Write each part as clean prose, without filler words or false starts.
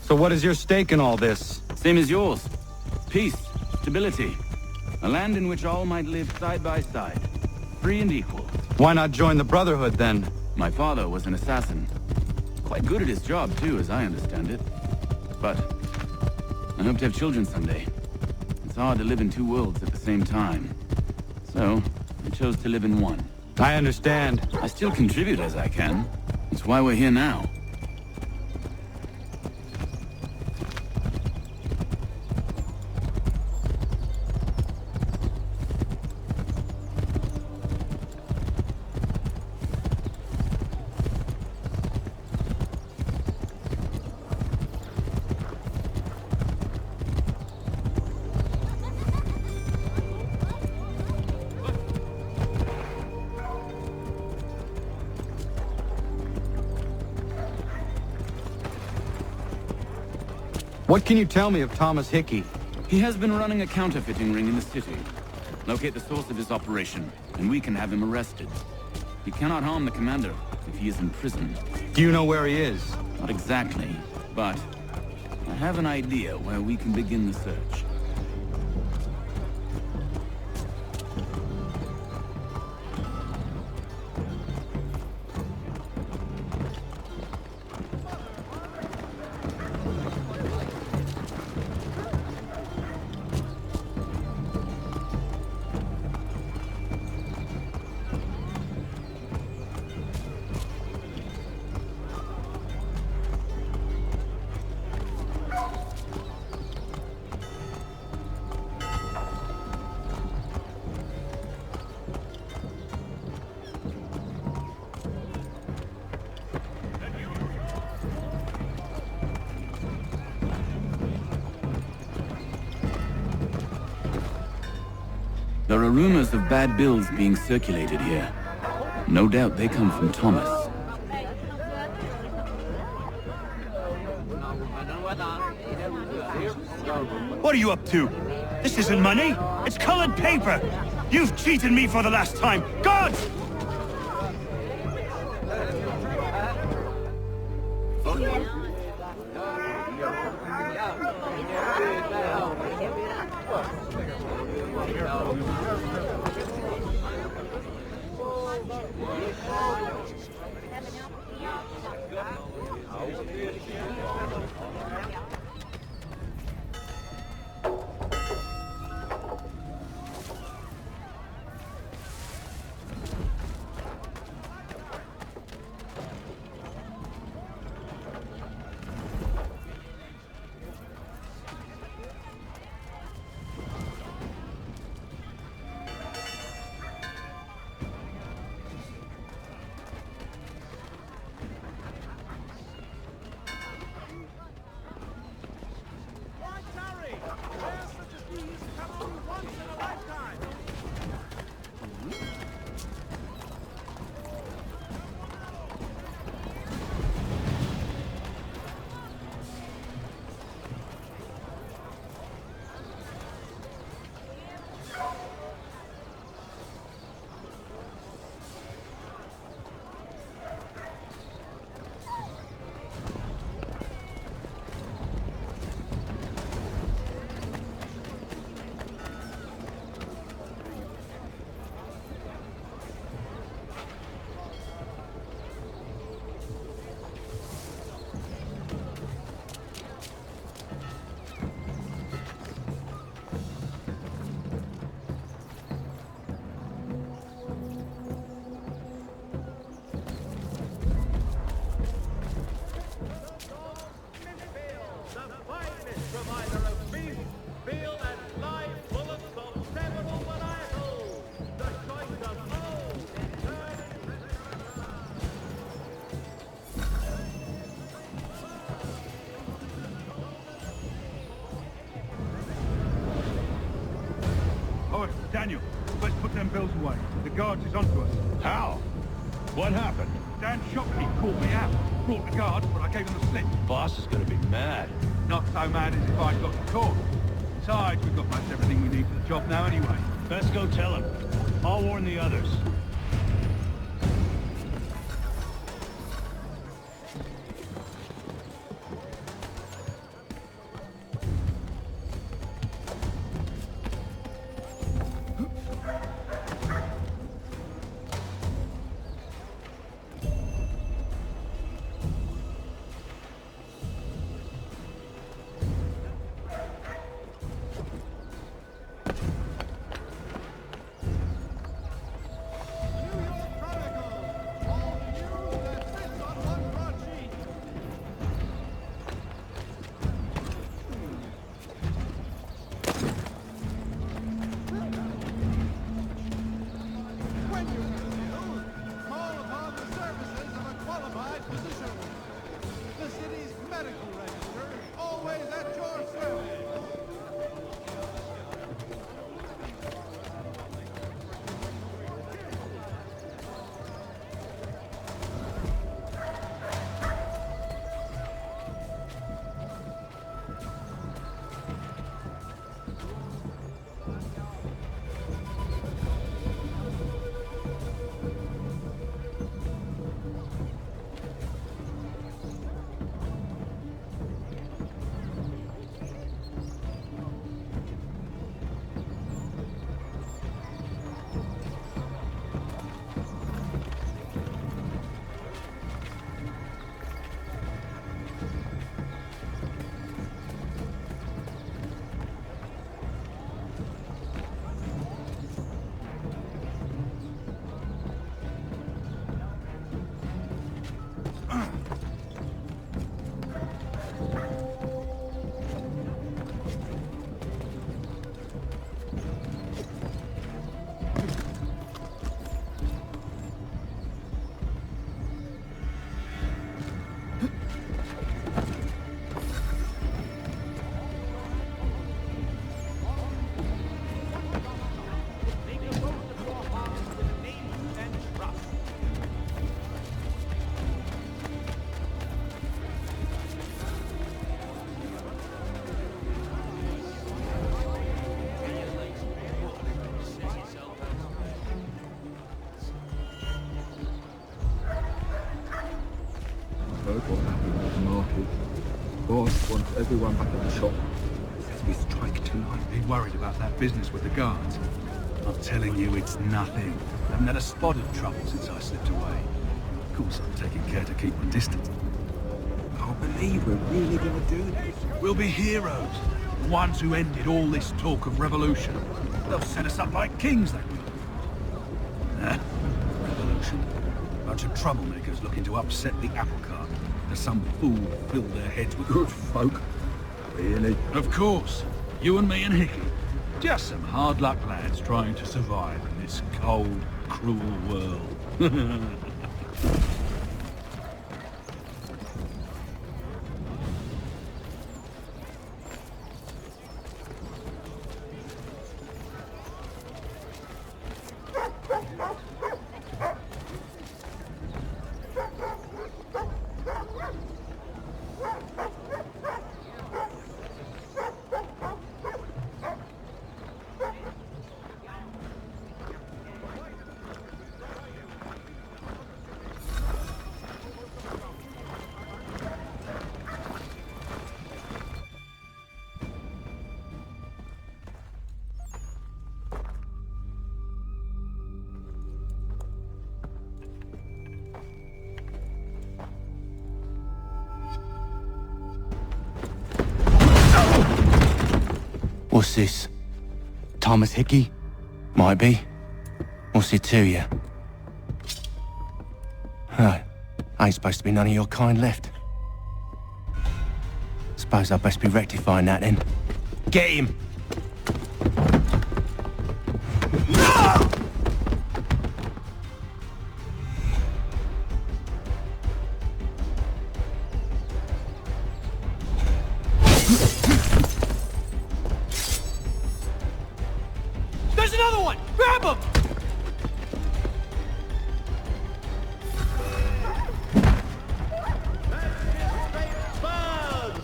So what is your stake in all this? Same as yours. Peace, stability. A land in which all might live side by side. Free and equal. Why not join the Brotherhood, then? My father was an assassin. Quite good at his job, too, as I understand it. But I hope to have children someday. It's hard to live in two worlds at the same time. So, I chose to live in one. I understand. I still contribute as I can. It's why we're here now. What can you tell me of Thomas Hickey? He has been running a counterfeiting ring in the city. Locate the source of his operation, and we can have him arrested. He cannot harm the commander if he is in prison. Do you know where he is? Not exactly, but I have an idea where we can begin the search. There are rumors of bad bills being circulated here. No doubt they come from Thomas. What are you up to? This isn't money. It's colored paper. You've cheated me for the last time. Guards! Daniel, let's put them bills away. The guards is onto us. How? What happened? Dan Shockley called me out. Brought the guards, but I gave him the slip. Boss is gonna be mad. Not so mad as if I'd got the caught. Besides, we've got most everything we need for the job now anyway. Best go tell him. I'll warn the others. heard what happened at the market. Boss wants everyone back at the shop. Says we strike tonight. Be worried about that business with the guards. I'm telling you, it's nothing. Haven't had a spot of trouble since I slipped away. Of course, I'm taking care to keep my distance. Can't believe we're really gonna do this. We'll be heroes. The ones who ended all this talk of revolution. They'll set us up like kings, they will. Nah, revolution. Bunch of troublemakers looking to upset the apple cart. As some fool filled their heads with good folk. Really? Of course. You and me and Hickey. Just some hard luck lads trying to survive in this cold, cruel world. What's this? Thomas Hickey? Might be. What's it to you? Oh, ain't supposed to be none of your kind left. Suppose I best be rectifying that then. Get him! There's another one! Grab him!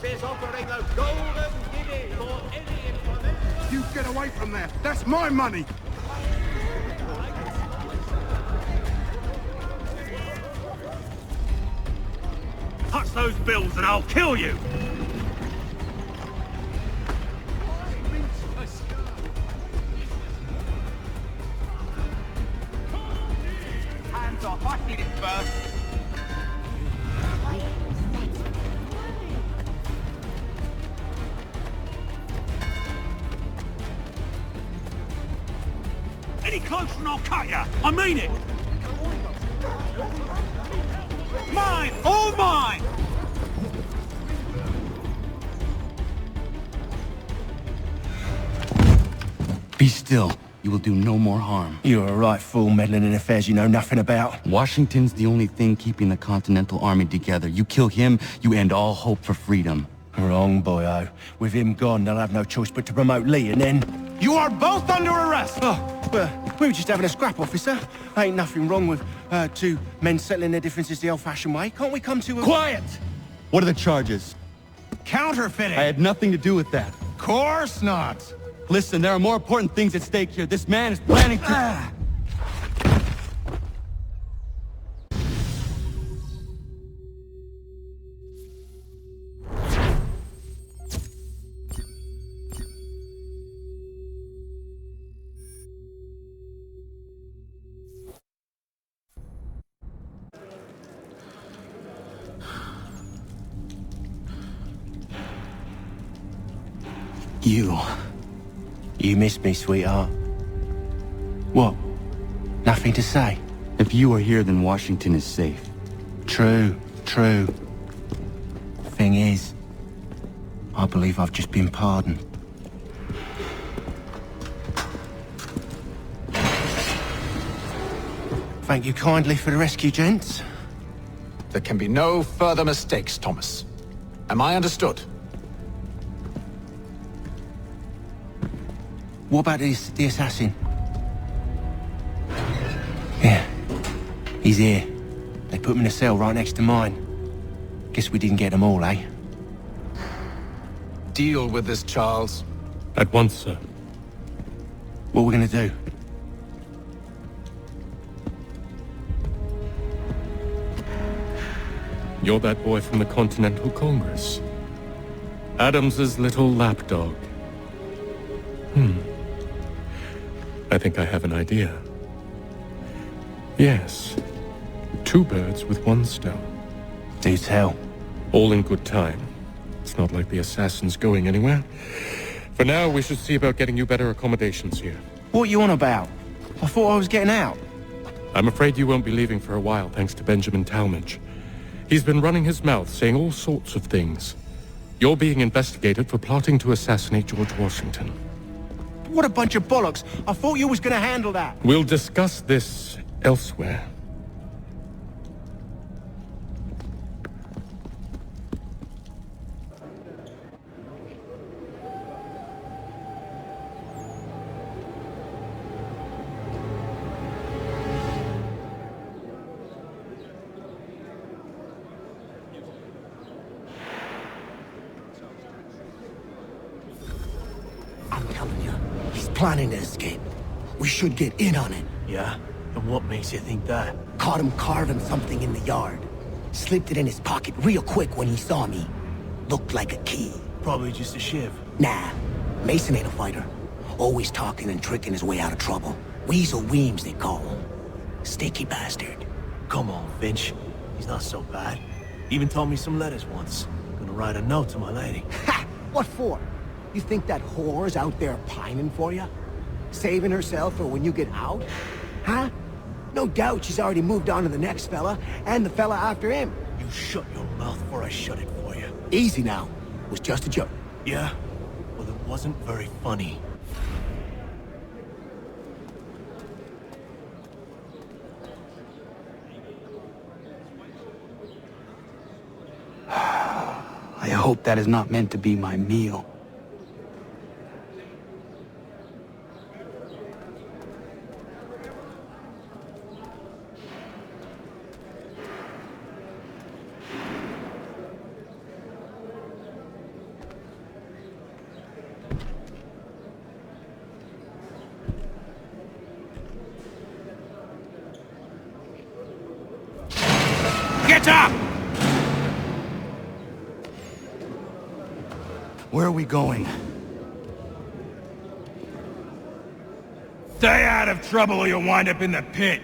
Is offering a golden guinea for any information. You get away from there! That's my money! Touch those bills and I'll kill you! Hands off, I need it first. Any closer and I'll cut ya! I mean it! Mine! All mine! Be still. You will do no more harm. You're a right fool meddling in affairs you know nothing about. Washington's the only thing keeping the Continental Army together. You kill him, you end all hope for freedom. Wrong, boyo. With him gone, they'll have no choice but to promote Lee, and then... You are both under arrest! Oh, well, we were just having a scrap, officer. Ain't nothing wrong with two men settling their differences the old-fashioned way. Can't we come to a... Quiet! What are the charges? Counterfeiting! I had nothing to do with that. Course not! Listen, there are more important things at stake here. This man is planning to... You missed me, sweetheart. What? Nothing to say? If you are here, then Washington is safe. True. Thing is, I believe I've just been pardoned. Thank you kindly for the rescue, gents. There can be no further mistakes, Thomas. Am I understood? What about the assassin? Yeah, he's here. They put him in a cell right next to mine. Guess we didn't get them all, eh? Deal with this, Charles. At once, sir. What are we gonna do? You're that boy from the Continental Congress. Adams's little lapdog. I think I have an idea. Yes. 2 birds with 1 stone. Do tell. All in good time. It's not like the assassin's going anywhere. For now, we should see about getting you better accommodations here. What you on about? I thought I was getting out. I'm afraid you won't be leaving for a while, thanks to Benjamin Talmadge. He's been running his mouth, saying all sorts of things. You're being investigated for plotting to assassinate George Washington. What a bunch of bollocks. I thought you was gonna handle that. We'll discuss this elsewhere. I'm telling you, he's planning to escape. We should get in on it. Yeah? And what makes you think that? Caught him carving something in the yard. Slipped it in his pocket real quick when he saw me. Looked like a key. Probably just a shiv. Nah, Mason ain't a fighter. Always talking and tricking his way out of trouble. Weasel Weems, they call him. Sticky bastard. Come on, Finch. He's not so bad. Even told me some letters once. Gonna write a note to my lady. Ha! What for? You think that whore's out there pining for you? Saving herself for when you get out? Huh? No doubt she's already moved on to the next fella, and the fella after him. You shut your mouth before I shut it for you. Easy now. It was just a joke. Yeah? Well, it wasn't very funny. I hope that is not meant to be my meal. Get up! Where are we going? Stay out of trouble or you'll wind up in the pit.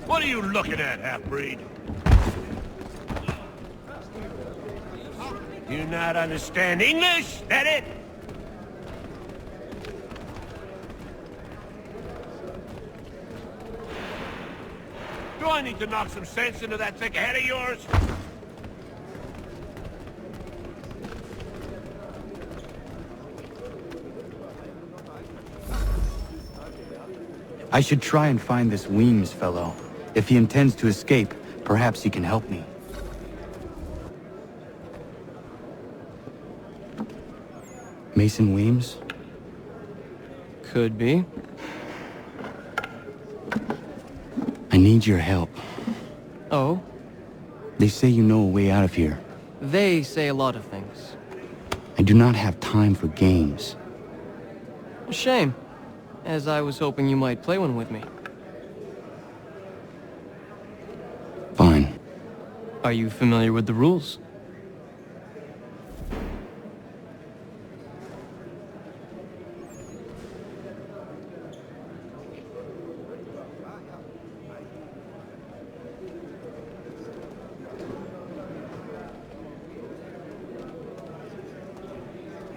What are you looking at, half-breed? You not understand English? That it? Do I need to knock some sense into that thick head of yours? I should try and find this Weems fellow. If he intends to escape, perhaps he can help me. Mason Weems? Could be. I need your help. Oh? They say you know a way out of here. They say a lot of things. I do not have time for games. A shame, as I was hoping you might play one with me. Fine. Are you familiar with the rules?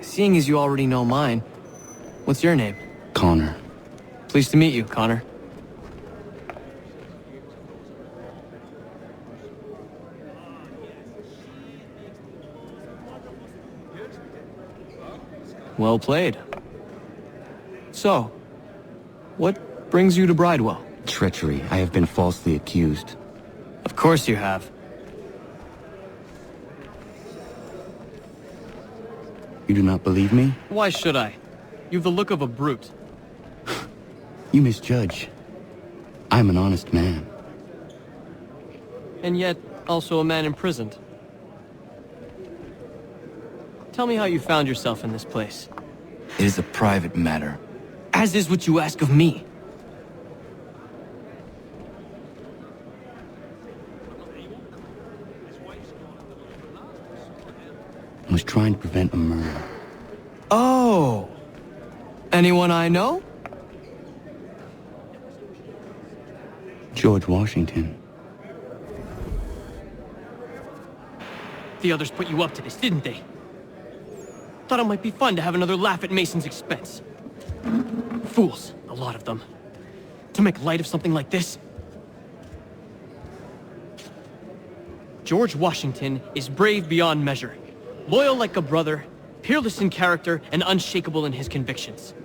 Seeing as you already know mine, what's your name? Connor. Pleased to meet you, Connor. Well played. So, what brings you to Bridewell? Treachery. I have been falsely accused. Of course you have. You do not believe me? Why should I? You've the look of a brute. You misjudge. I'm an honest man. And yet, also a man imprisoned. Tell me how you found yourself in this place. It is a private matter. As is what you ask of me. I was trying to prevent a murder. Oh! Anyone I know? George Washington. The others put you up to this, didn't they? Thought it might be fun to have another laugh at Mason's expense. Fools, a lot of them. To make light of something like this. George Washington is brave beyond measure. Loyal like a brother, peerless in character, and unshakable in his convictions.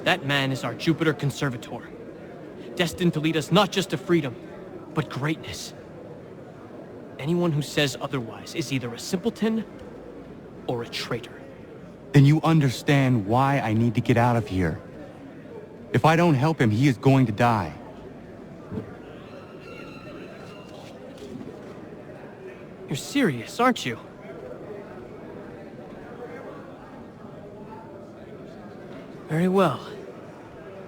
That man is our Jupiter Conservator. Destined to lead us not just to freedom, but greatness. Anyone who says otherwise is either a simpleton or a traitor. Then you understand why I need to get out of here. If I don't help him, he is going to die. You're serious, aren't you? Very well.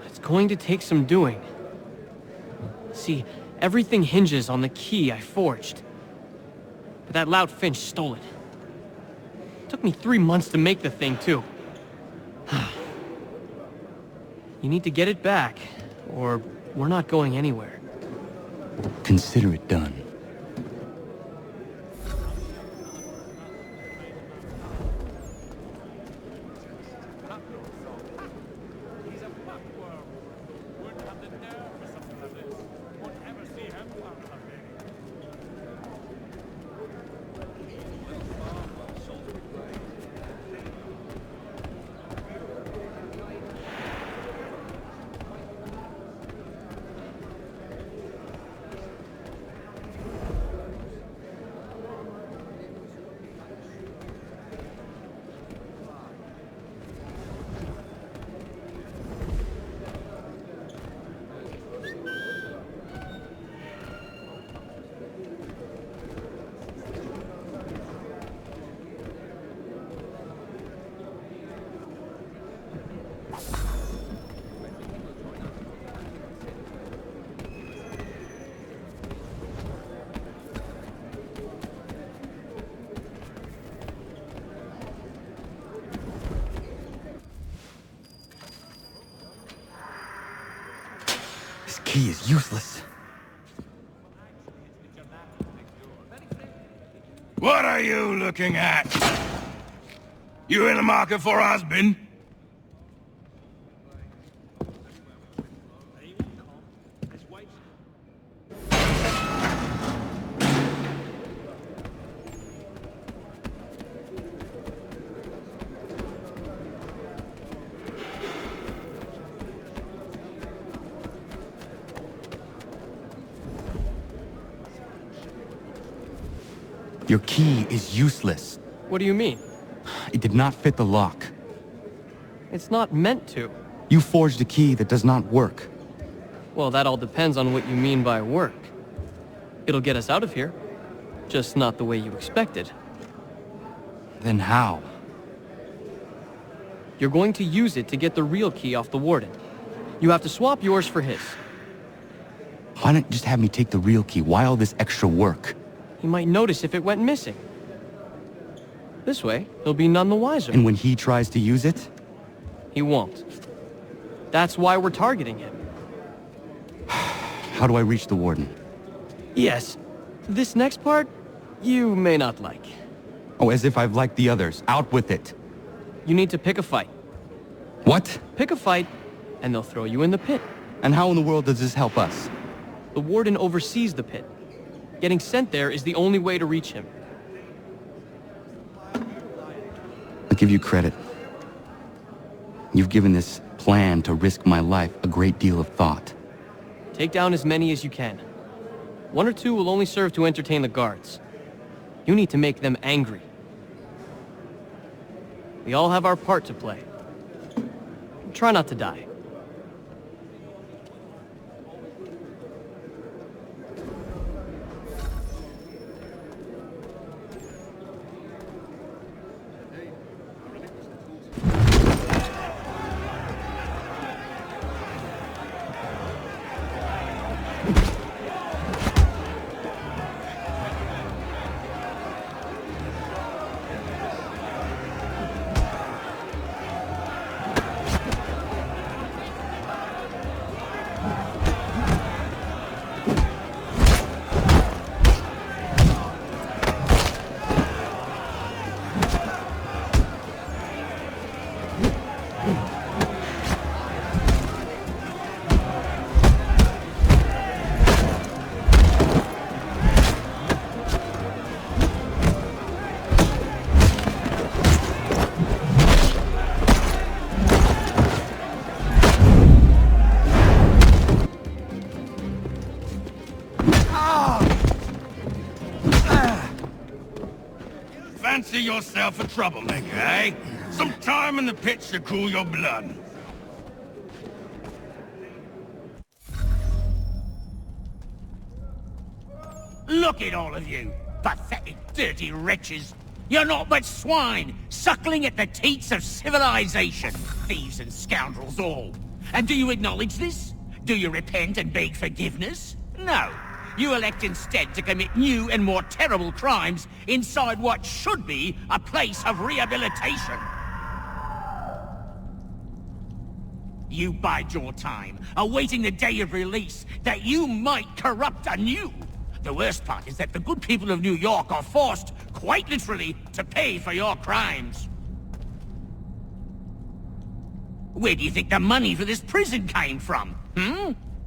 It's going to take some doing. See, everything hinges on the key I forged. But that lout Finch stole it. Took me 3 months to make the thing, too. You need to get it back, or we're not going anywhere. Consider it done. He is useless. What are you looking at? You in the market for a husband? Your key is useless. What do you mean? It did not fit the lock. It's not meant to. You forged a key that does not work. Well, that all depends on what you mean by work. It'll get us out of here. Just not the way you expected. Then how? You're going to use it to get the real key off the warden. You have to swap yours for his. Why not just have me take the real key? Why all this extra work? He might notice if it went missing. This way, he'll be none the wiser. And when he tries to use it? He won't. That's why we're targeting him. How do I reach the warden? Yes. This next part, you may not like. Oh, as if I've liked the others. Out with it. You need to pick a fight. What? Pick a fight, and they'll throw you in the pit. And how in the world does this help us? The warden oversees the pit. Getting sent there is the only way to reach him. I'll give you credit. You've given this plan to risk my life a great deal of thought. Take down as many as you can. 1 or 2 will only serve to entertain the guards. You need to make them angry. We all have our part to play. Try not to die. fancy yourself a troublemaker, eh? Some time in the pits to cool your blood. Look at all of you, pathetic, dirty wretches. You're not but swine, suckling at the teats of civilization. Thieves and scoundrels all. And do you acknowledge this? Do you repent and beg forgiveness? No. You elect instead to commit new and more terrible crimes inside what should be a place of rehabilitation. You bide your time, awaiting the day of release, that you might corrupt anew. The worst part is that the good people of New York are forced, quite literally, to pay for your crimes. Where do you think the money for this prison came from?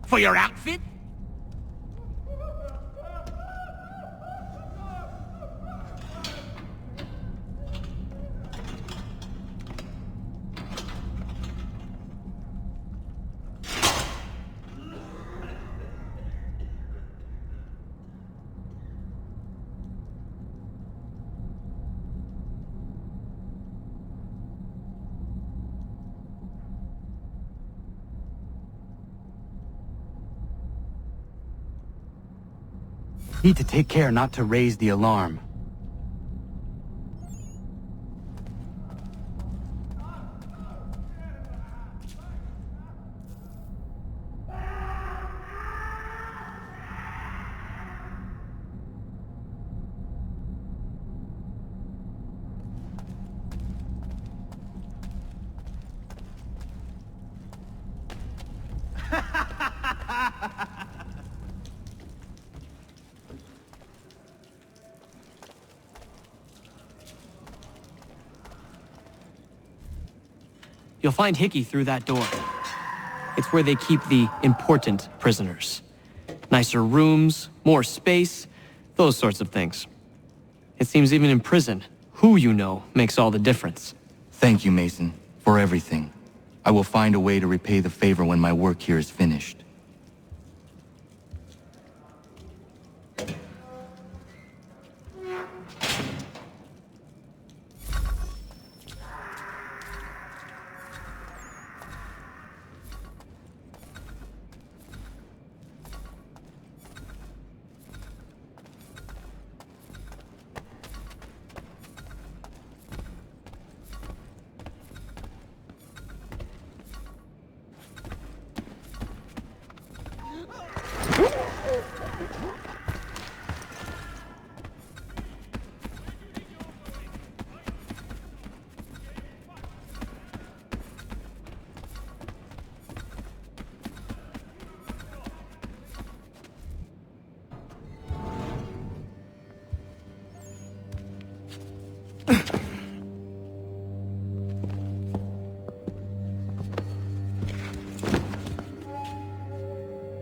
For your outfit? Need to take care not to raise the alarm. You'll find Hickey through that door. It's where they keep the important prisoners. Nicer rooms, more space, those sorts of things. It seems even in prison, who you know makes all the difference. Thank you, Mason, for everything. I will find a way to repay the favor when my work here is finished.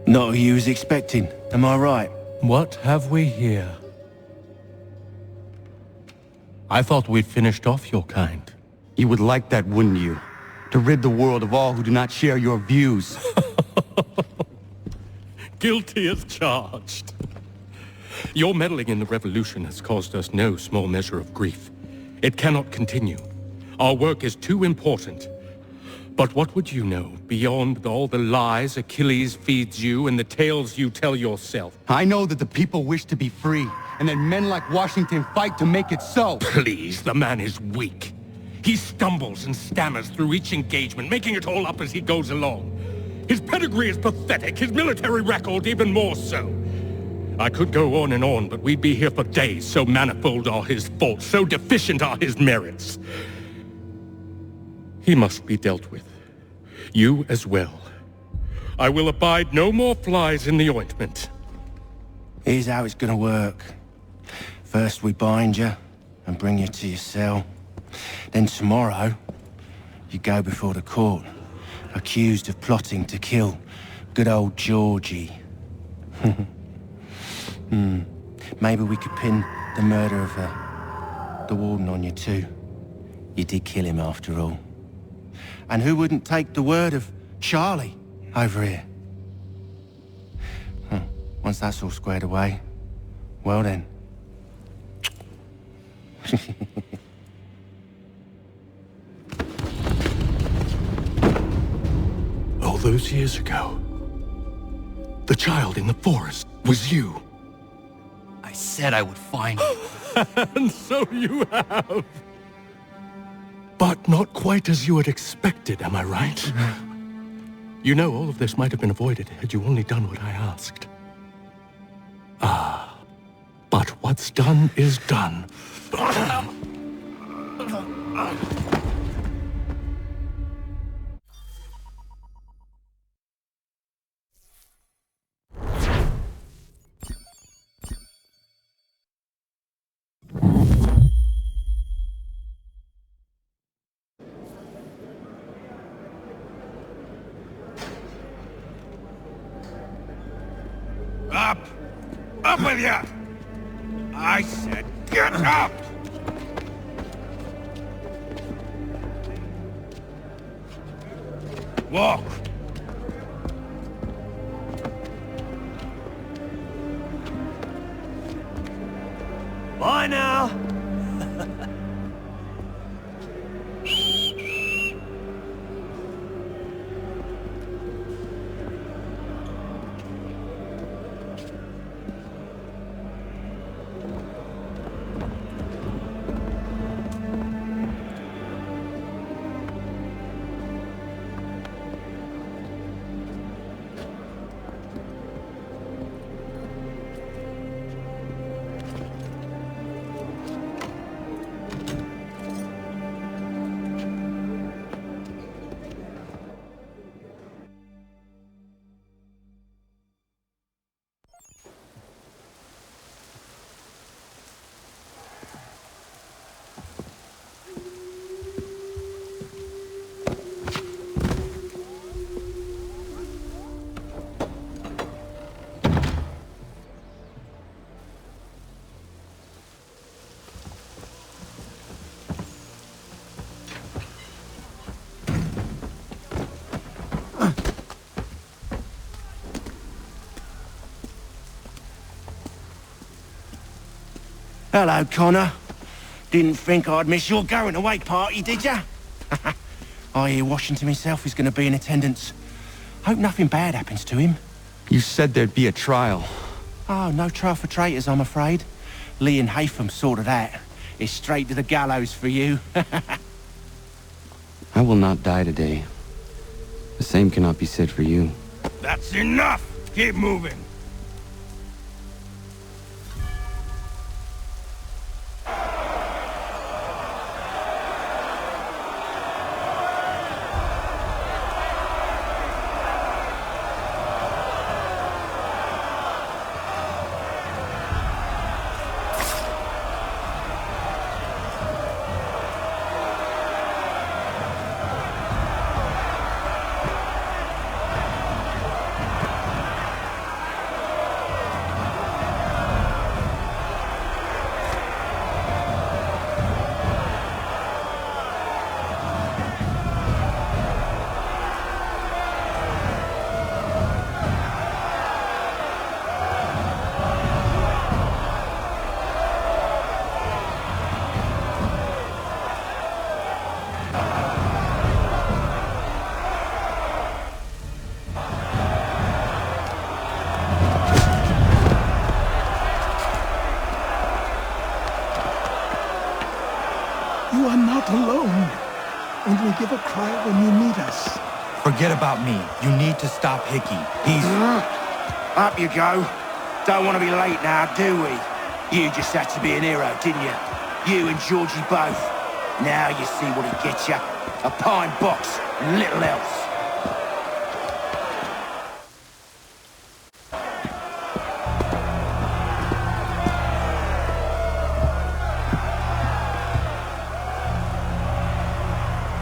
Not who you was expecting, am I right? What have we here? I thought we'd finished off your kind. You would like that, wouldn't you? To rid the world of all who do not share your views. Guilty as charged. Your meddling in the revolution has caused us no small measure of grief. It cannot continue. Our work is too important. But what would you know beyond all the lies Achilles feeds you and the tales you tell yourself? I know that the people wish to be free, and that men like Washington fight to make it so. Please, the man is weak. He stumbles and stammers through each engagement, making it all up as he goes along. His pedigree is pathetic, his military record even more so. I could go on and on, but we'd be here for days, so manifold are his faults, so deficient are his merits. He must be dealt with. You as well. I will abide no more flies in the ointment. Here's how it's gonna work. First we bind you and bring you to your cell. Then tomorrow, you go before the court, accused of plotting to kill good old Georgie. Maybe we could pin the murder of the warden on you too. You did kill him after all. And who wouldn't take the word of Charlie over here? Once that's all squared away, well then. those years ago, the child in the forest was you. I said I would find you. And so you have. But not quite as you had expected, am I right? You know, all of this might have been avoided had you only done what I asked. Ah, but what's done is done. Up! Up with ya! I said get up! Walk! Bye now! Hello, Connor. Didn't think I'd miss your going away party, did ya? I hear Washington himself is going to be in attendance. Hope nothing bad happens to him. You said there'd be a trial. Oh, no trial for traitors, I'm afraid. Lee and Haytham sorted that. It's straight to the gallows for you. I will not die today. The same cannot be said for you. That's enough! Keep moving! You are not alone. Only give a cry when you need us. Forget about me. You need to stop Hickey. He's... Up you go. Don't want to be late now, do we? You just had to be an hero, didn't you? You and Georgie both. Now you see what he gets you. A pine box and little else.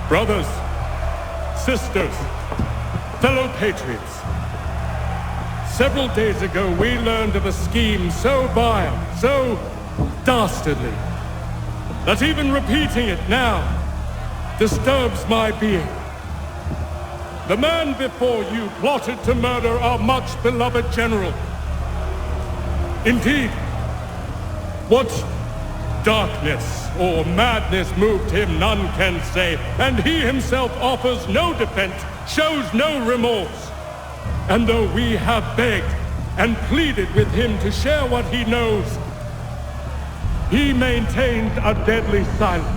Brothers, sisters, fellow patriots. Several days ago, we learned of a scheme so vile, so dastardly, that even repeating it now disturbs my being. The man before you plotted to murder our much-beloved general. Indeed, what Darkness or madness moved him, none can say, and he himself offers no defense, shows no remorse. And though we have begged and pleaded with him to share what he knows, he maintains a deadly silence.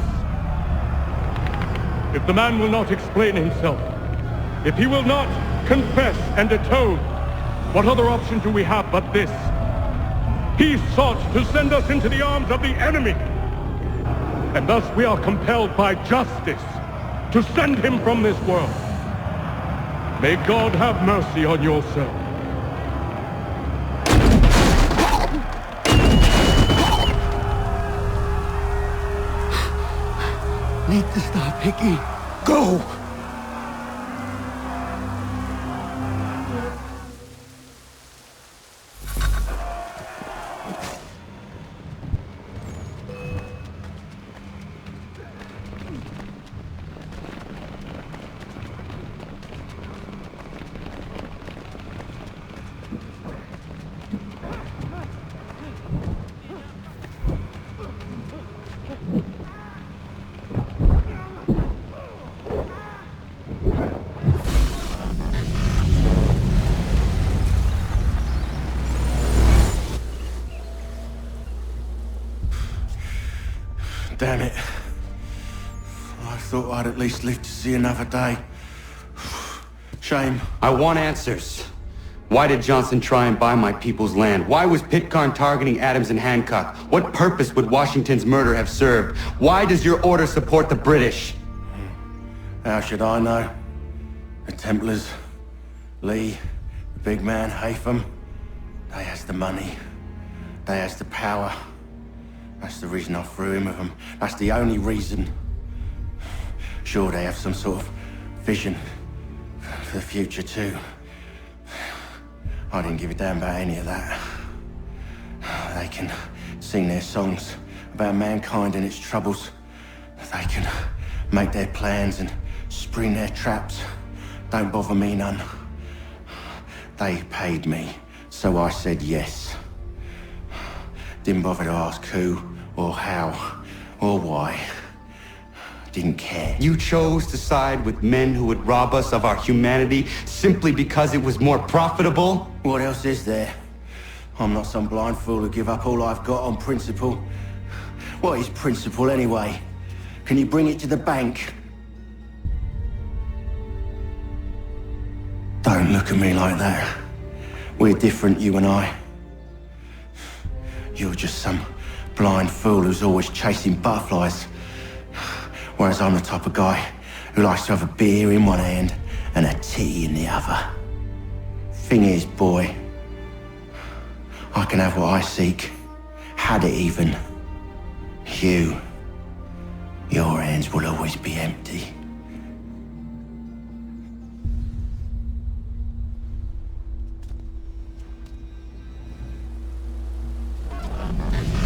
If the man will not explain himself, if he will not confess and atone, what other option do we have but this? He sought to send us into the arms of the enemy, and thus we are compelled by justice to send him from this world. May God have mercy on your soul. Need to stop, Hickey. Go! Damn it. I thought I'd at least live to see another day. Shame. I want answers. Why did Johnson try and buy my people's land? Why was Pitcairn targeting Adams and Hancock? What purpose would Washington's murder have served? Why does your order support the British? How should I know? The Templars, Lee, the big man, Haytham, they has the money. They has the power. That's the reason I threw in with them. That's the only reason. Sure, they have some sort of vision for the future too. I didn't give a damn about any of that. They can sing their songs about mankind and its troubles. They can make their plans and spring their traps. Don't bother me none. They paid me, so I said yes. Didn't bother to ask who, or how, or why. Didn't care. You chose to side with men who would rob us of our humanity simply because it was more profitable? What else is there? I'm not some blind fool who give up all I've got on principle. What is principle anyway? Can you bring it to the bank? Don't look at me like that. We're different, you and I. You're just some blind fool who's always chasing butterflies. Whereas I'm the type of guy who likes to have a beer in one hand and a tea in the other. Thing is, boy, I can have what I seek. Had it even. Your hands will always be empty.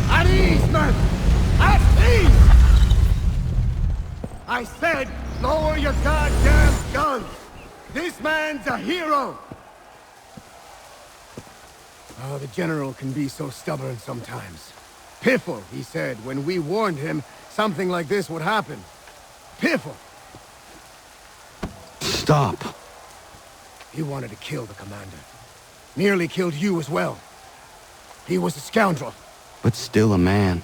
At ease, man! At ease! I said, lower your goddamn guns! This man's a hero! Oh, the General can be so stubborn sometimes. Piffle, he said, when we warned him something like this would happen. Piffle! Stop. He wanted to kill the commander. Nearly killed you as well. He was a scoundrel. But still a man.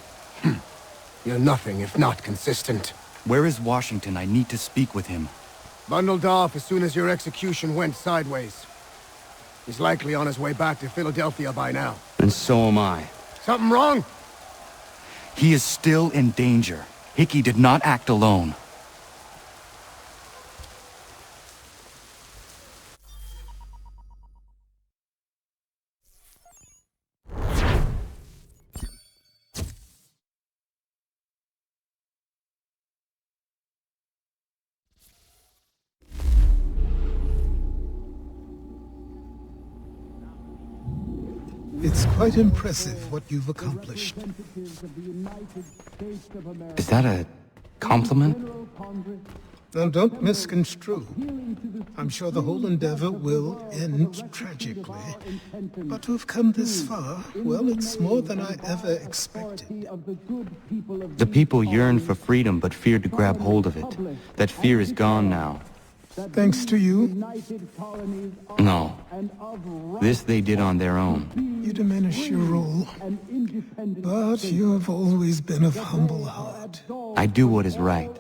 You're nothing if not consistent. Where is Washington? I need to speak with him. Bundled off as soon as your execution went sideways. He's likely on his way back to Philadelphia by now. And so am I. Something wrong? He is still in danger. Hickey did not act alone. It's quite impressive what you've accomplished. Is that a compliment? Now don't misconstrue. I'm sure the whole endeavor will end tragically. But to have come this far, well, it's more than I ever expected. The people yearn for freedom but feared to grab hold of it. That fear is gone now. Thanks to you? No. This they did on their own. You diminish your role. But you have always been of humble heart. I do what is right.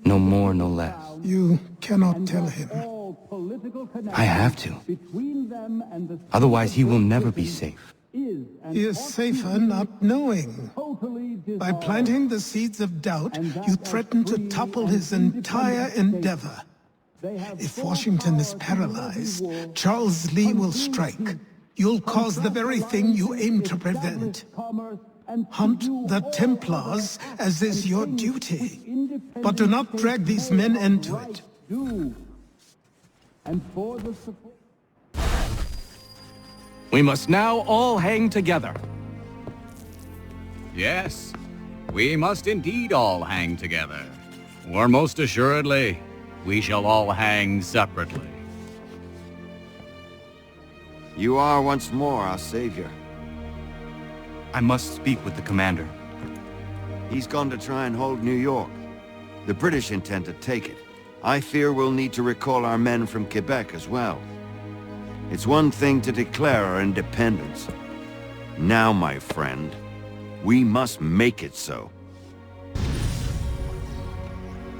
No more, no less. You cannot tell him. I have to. Otherwise, he will never be safe. He is safer not knowing. By planting the seeds of doubt, you threaten to topple his entire endeavor. If Washington is paralyzed, Charles Lee will strike. You'll cause the very thing you aim to prevent. Hunt the Templars, as is your duty. But do not drag these men into it. We must now all hang together. Yes, we must indeed all hang together. Or most assuredly, we shall all hang separately. You are once more our savior. I must speak with the commander. He's gone to try and hold New York. The British intend to take it. I fear we'll need to recall our men from Quebec as well. It's one thing to declare our independence. Now, my friend, we must make it so.